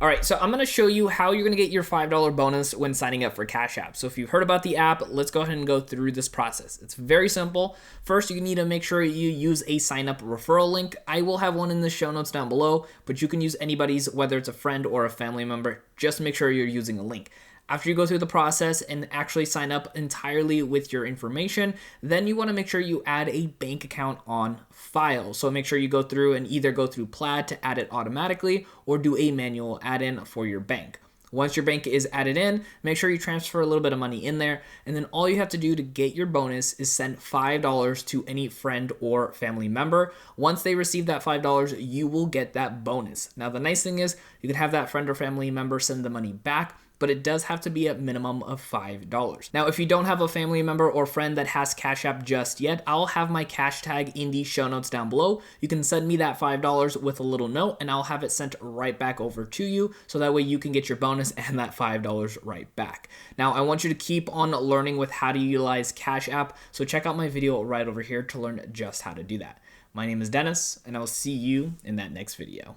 All right, so I'm going to show you how you're going to get your $5 bonus when signing up for Cash App. So if you've heard about the app, let's go ahead and go through this process. It's very simple. First, you need to make sure you use a sign up referral link. I will have one in the show notes down below, but you can use anybody's, whether it's a friend or a family member. Just make sure you're using a link. After you go through the process and actually sign up entirely with your information, then you want to make sure you add a bank account on file. So make sure you go through and either go through Plaid to add it automatically or do a manual add-in for your bank. Once your bank is added in, make sure you transfer a little bit of money in there, and then all you have to do to get your bonus is send $5 to any friend or family member. Once they receive that $5, you will get that bonus. Now, the nice thing is you can have that friend or family member send the money back, but it does have to be a minimum of $5. Now, if you don't have a family member or friend that has Cash App just yet, I'll have my cash tag in the show notes down below. You can send me that $5 with a little note and I'll have it sent right back over to you, so that way you can get your bonus and that $5 right back. Now, I want you to keep on learning with how to utilize Cash App, so check out my video right over here to learn just how to do that. My name is Dennis, and I'll see you in that next video.